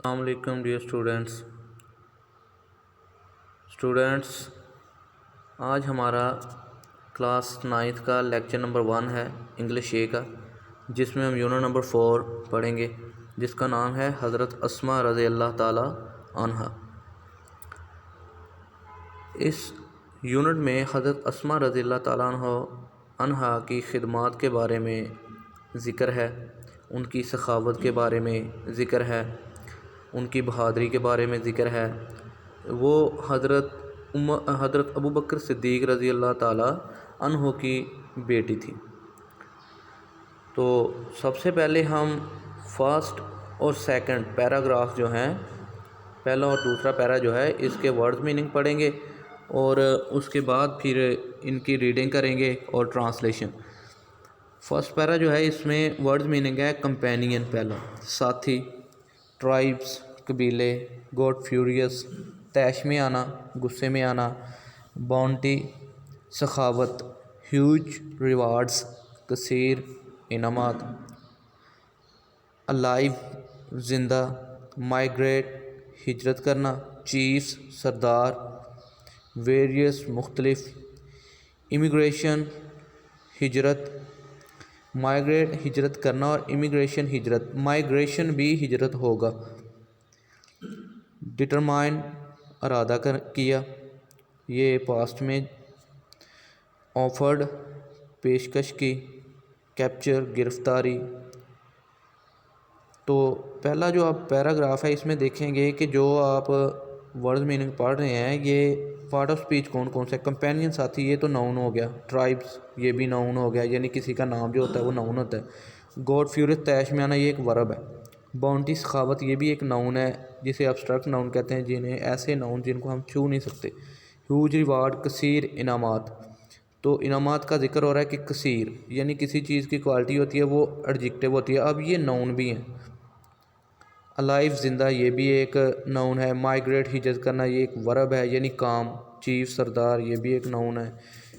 السلام علیکم dear students آج ہمارا کلاس 9th کا لیکچر نمبر 1 ہے انگلش اے کا، جس میں ہم یونٹ نمبر 4 پڑھیں گے، جس کا نام ہے حضرت اسماء رضی اللہ تعالی عنہا۔ اس یونٹ میں حضرت اسماء رضی اللہ تعالی عنہا کی خدمات کے بارے میں ذکر ہے، ان کی سخاوت کے بارے میں ذکر ہے، ان کی بہادری کے بارے میں ذکر ہے۔ وہ حضرت ابوبکر صدیق رضی اللہ تعالی عنہ کی بیٹی تھی۔ تو سب سے پہلے ہم فرسٹ اور سیکنڈ پیراگراف جو ہیں، پہلا اور دوسرا پیرا جو ہے، اس کے ورڈز میننگ پڑھیں گے اور اس کے بعد پھر ان کی ریڈنگ کریں گے اور ٹرانسلیشن۔ فرسٹ پیرا جو ہے، اس میں ورڈز میننگ ہے کمپینین، پہلا ساتھی، ٹرائبس قبیلے، گوڈ فیوریس طیش میں آنا، غصے میں آنا، باؤنٹی سخاوت، ہیوج ریوارڈز کثیر انعامات، الائیو زندہ، مائیگریٹ ہجرت کرنا، چیفز سردار، ویریس مختلف، امیگریشن ہجرت، مائیگریٹ ہجرت کرنا اور امیگریشن ہجرت، مائیگریشن بھی ہجرت ہوگا، ڈٹرمائن ارادہ کیا، یہ پاسٹ میں، آفرڈ پیشکش کی، کیپچر گرفتاری۔ تو پہلا جو آپ پیراگراف ہے، اس میں دیکھیں گے کہ جو آپ ورڈ میننگ پڑھ رہے ہیں، یہ پارٹ آف سپیچ کون کون سے، کمپینین ساتھی یہ تو ناؤن ہو گیا، ٹرائبس یہ بھی ناؤن ہو گیا، یعنی کسی کا نام جو ہوتا ہے وہ ناؤن ہوتا ہے، گوڈ فیوریس طیش میں آنا یہ ایک ورب ہے، باؤنٹی سخاوت یہ بھی ایک ناؤن ہے جسے ابسٹریکٹ ناؤن کہتے ہیں، جنہیں ایسے ناؤن جن کو ہم چھو نہیں سکتے، ہیوج ریوارڈ کثیر انعامات، تو انعامات کا ذکر ہو رہا ہے کہ کثیر یعنی کسی چیز کی کوالٹی ہوتی ہے وہ ایڈجیکٹیو ہوتی ہے، اب یہ ناؤن بھی ہیں۔ الائیو زندہ یہ بھی ایک ناؤن ہے، مائیگریٹ ہجرت کرنا یہ ایک ورب ہے یعنی کام، چیف سردار یہ بھی ایک ناؤن ہے،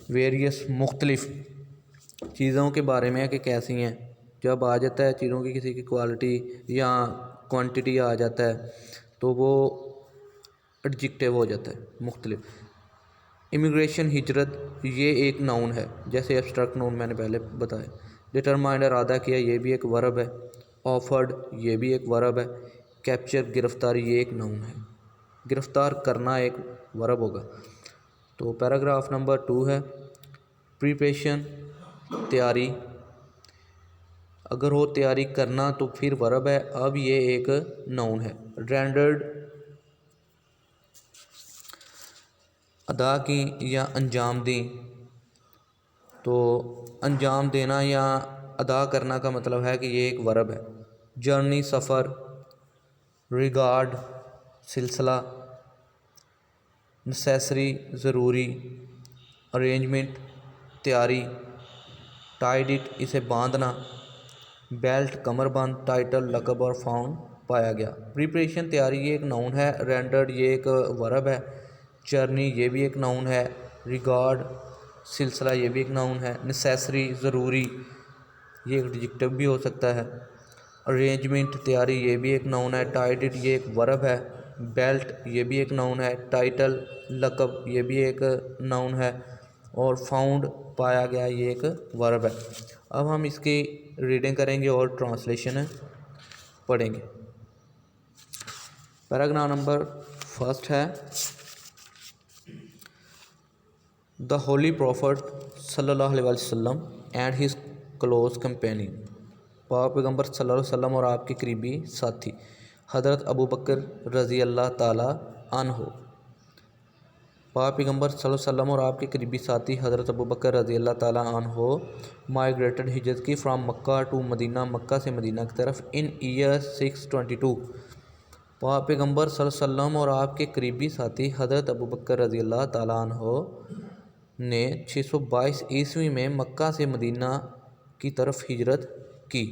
ویریس مختلف چیزوں کے بارے میں ہے کہ کیسی ہیں، جب آ جاتا ہے چیزوں کی کسی کی کوالٹی یا کوانٹٹی آ جاتا ہے تو وہ ایڈجیکٹیو ہو جاتا ہے مختلف۔ امیگریشن ہجرت یہ ایک ناؤن ہے، جیسے ایبسٹریکٹ ناؤن میں نے پہلے بتایا، ڈٹرمائنڈ ارادہ کیا یہ بھی ایک ورب ہے، آفرڈ یہ بھی ایک ورب ہے، کیپچر گرفتاری یہ ایک ناؤن ہے، گرفتار کرنا ایک ورب ہوگا۔ تو پیراگراف نمبر 2 ہے پریپریشن تیاری، اگر ہو تیاری کرنا تو پھر ورب ہے، اب یہ ایک ناؤن ہے، رینڈرڈ ادا کی یا انجام دیں، تو انجام دینا یا ادا کرنا کا مطلب ہے کہ یہ ایک ورب ہے، جرنی سفر، ریگارڈ سلسلہ، نیسیسری ضروری، ارینجمنٹ تیاری، ٹائڈ اٹ اسے باندھنا، بیلٹ کمر بند، ٹائٹل لقب اور فاؤنڈ پایا گیا۔ پریپریشن تیاری یہ ایک ناؤن ہے، رینڈرڈ یہ ایک ورب ہے، جرنی یہ بھی ایک ناؤن ہے، ریگارڈ سلسلہ یہ بھی ایک ناؤن ہے، نیسیسری ضروری یہ ایک ایڈجیکٹیو بھی ہو سکتا ہے، ارینجمنٹ تیاری یہ بھی ایک ناؤن ہے، ٹائڈ اٹ یہ ایک ورب ہے، بیلٹ یہ بھی ایک ناؤن ہے، ٹائٹل لقب یہ بھی ایک ناؤن ہے، اور فاؤنڈ پایا گیا یہ ایک ورب ہے۔ اب ہم اس کی ریڈنگ کریں گے اور ٹرانسلیشن پڑھیں گے۔ پیراگراف نمبر 1 ہے The Holy Prophet صلی اللہ علیہ وسلم and his close companion، پاک پیغمبر صلی اللہ علیہ وسلم اور آپ کے قریبی ساتھی، حضرت ابوبکر رضی اللہ تعالی عنہ، پاک پیغمبر صلی اللہ علیہ وسلم اور آپ کے قریبی ساتھی حضرت ابوبکر رضی اللہ تعالی عنہ مائیگریٹڈ ہجرت کی فرام مکہ ٹو مدینہ، مکہ سے مدینہ کی طرف، ان ایئر 622، پاک پیغمبر صلی اللہ علیہ وسلم اور آپ کے قریبی ساتھی حضرت ابوبکر رضی اللہ تعالی عنہ نے 622 عیسوی میں مکہ سے مدینہ کی طرف ہجرت کی۔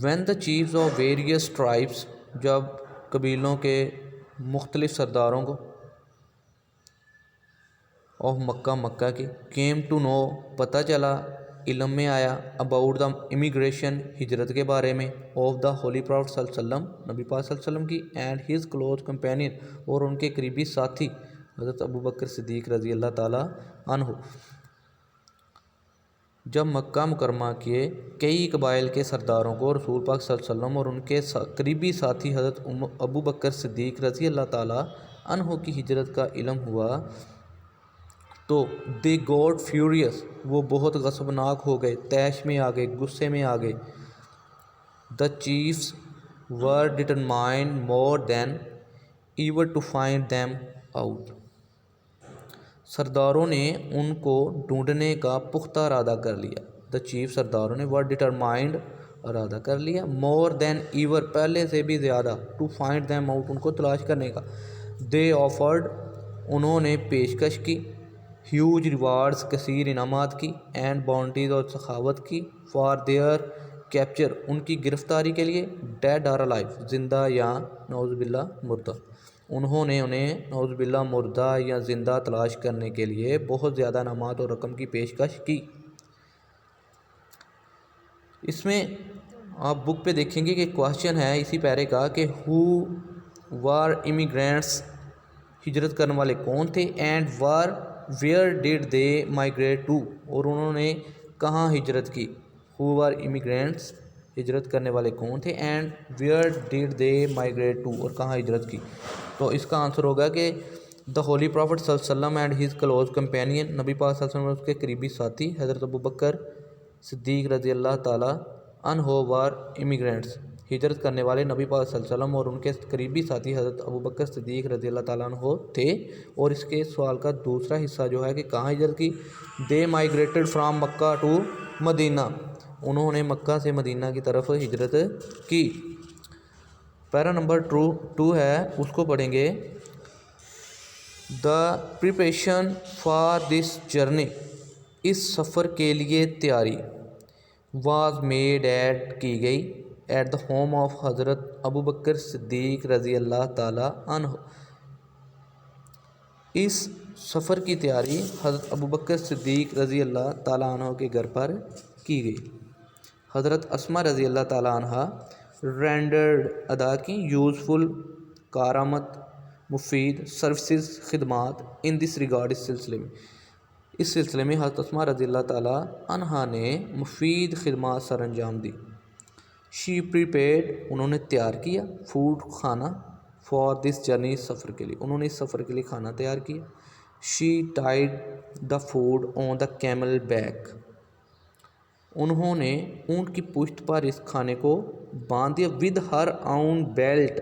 When the chiefs of various tribes، جب قبیلوں کے مختلف سرداروں کو، of مکہ کی، came to know پتہ چلا، علم میں آیا. اباؤٹ دا امیگریشن ہجرت کے بارے میں. آف دا ہولی پرافٹ صلی اللہ علیہ وسلم نبی پاک صلی اللہ علیہ وسلم کی. اینڈ ہز کلوز کمپینین اور ان کے قریبی ساتھی حضرت ابو بکر صدیق رضی اللہ تعالیٰ عنہ. جب مکہ مکرمہ کے کئی قبائل کے سرداروں کو رسول پاک صلی اللہ علیہ وسلم اور ان کے قریبی ساتھی حضرت ابو بکر صدیق رضی اللہ تعالیٰ عنہ کی ہجرت کا علم ہوا تو دے گاٹ فیوریس وہ بہت غضبناک ہو گئے, طیش میں آ گئے, غصے میں آ گئے. The chiefs were determined more than ever to find them out. سرداروں نے ان کو ڈھونڈنے کا پختہ ارادہ کر لیا. دا چیف سرداروں نے ور ڈٹرمائنڈ ارادہ کر لیا, مور دین ایور پہلے سے بھی زیادہ, ٹو فائنڈ دیم آؤٹ ان کو تلاش کرنے کا. دے آفرڈ انہوں نے پیشکش کی, ہیوج ریوارڈز کثیر انعامات کی, اینڈ باؤنٹیز اور سخاوت کی, فار دیئر کیپچر ان کی گرفتاری کے لیے, ڈیڈ آر الائیو زندہ یا نعوذ باللہ مردہ. انہوں نے انہیں نعوذ باللہ مردہ یا زندہ تلاش کرنے کے لیے بہت زیادہ انعامات اور رقم کی پیشکش کی. اس میں آپ بک پہ دیکھیں گے کہ کوشچن ہے اسی پیرے کا کہ ہو وار امیگرینٹس ہجرت کرنے والے کون تھے, and where did they migrate to اور انہوں نے کہاں ہجرت کی. ہو وار امیگرینٹس ہجرت کرنے والے کون تھے, and where did they migrate to اور کہاں ہجرت کی. تو اس کا آنسر ہوگا کہ دا ہولی پرافٹ صلی اللہ علیہ وسلم اینڈ ہز کلوز کمپینین نبی پاک صلی اللہ علیہ وسلم اور اس کے قریبی ساتھی حضرت ابو بکر صدیق رضی اللہ تعالیٰ عنہ وار امیگرینٹس ہجرت کرنے والے نبی پاک صلی اللہ علیہ وسلم اور ان کے قریبی ساتھی حضرت ابو بکر صدیق رضی اللہ تعالیٰ عنہ تھے. اور اس کے سوال کا دوسرا حصہ جو ہے کہ کہاں ہجرت کی, دے مائیگریٹڈ فرام مکہ ٹو مدینہ انہوں نے مکہ سے مدینہ کی طرف ہجرت کی. پیرا نمبر 2 ہے اس کو پڑھیں گے. The preparation for this journey اس سفر کے لیے تیاری واز میڈ کی گئی ایٹ دا ہوم آف حضرت ابو بکر صدیق رضی اللہ تعالیٰ عنہ. اس سفر کی تیاری حضرت ابو بکر صدیق رضی اللہ تعالیٰ عنہ کے گھر پر کی گئی. حضرت اسما رضی اللہ تعالیٰ عنہ رینڈرڈ ادا کی یوزفل کارآمد مفید سروسز خدمات ان دس ریگارڈ اس سلسلے میں حضرت اسما رضی اللہ تعالیٰ عنہ نے مفید خدمات سر انجام دی. شی پریپیئرڈ انہوں نے تیار کیا, فوڈ کھانا, فار دس جرنی سفر کے لیے انہوں نے اس سفر کے لیے کھانا تیار کیا. She tied the food on the camel back انہوں نے اونٹ کی پشت پر اس کھانے کو باندھ دیا. ود ہر آؤن بیلٹ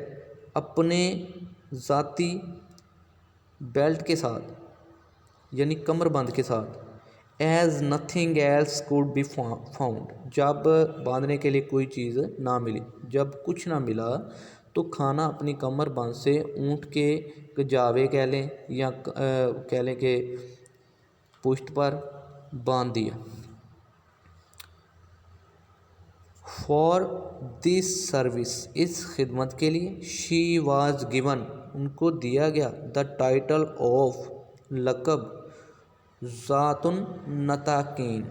اپنے ذاتی بیلٹ کے ساتھ یعنی کمر بند کے ساتھ. As nothing else could be found جب باندھنے کے لیے کوئی چیز نہ ملی, جب کچھ نہ ملا تو کھانا اپنی کمر بند سے اونٹ کے جاوے کہہ لیں یا کہہ لیں کہ پشت پر باندھ دیا. فار دس سروس اس خدمت کے لیے. شی واز گیون ان کو دیا گیا دا ٹائٹل آف لقب ذات النطاقین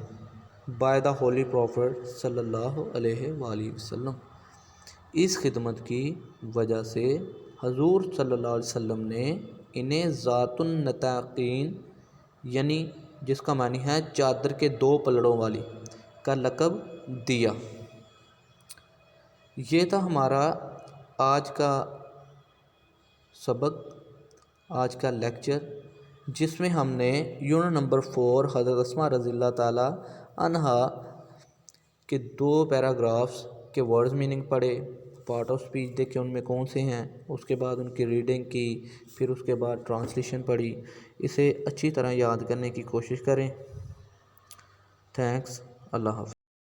بائی دا ہولی پروفٹ صلی اللہ علیہ وآلہ وسلم. اس خدمت کی وجہ سے حضور صلی اللہ علیہ وسلم نے انہیں ذات النطاقین یعنی جس کا معنی ہے چادر کے 2 پلڑوں والی کا لقب دیا. یہ تھا ہمارا آج کا سبق, آج کا لیکچر, جس میں ہم نے یونٹ نمبر 4 حضرت اسما رضی اللہ تعالیٰ عنہا کے 2 پیراگرافس کے ورڈز میننگ پڑھے, پارٹ آف اسپیچ دیکھے ان میں کون سے ہیں, اس کے بعد ان کی ریڈنگ کی, پھر اس کے بعد ٹرانسلیشن پڑھی. اسے اچھی طرح یاد کرنے کی کوشش کریں. تھینکس. اللہ حافظ.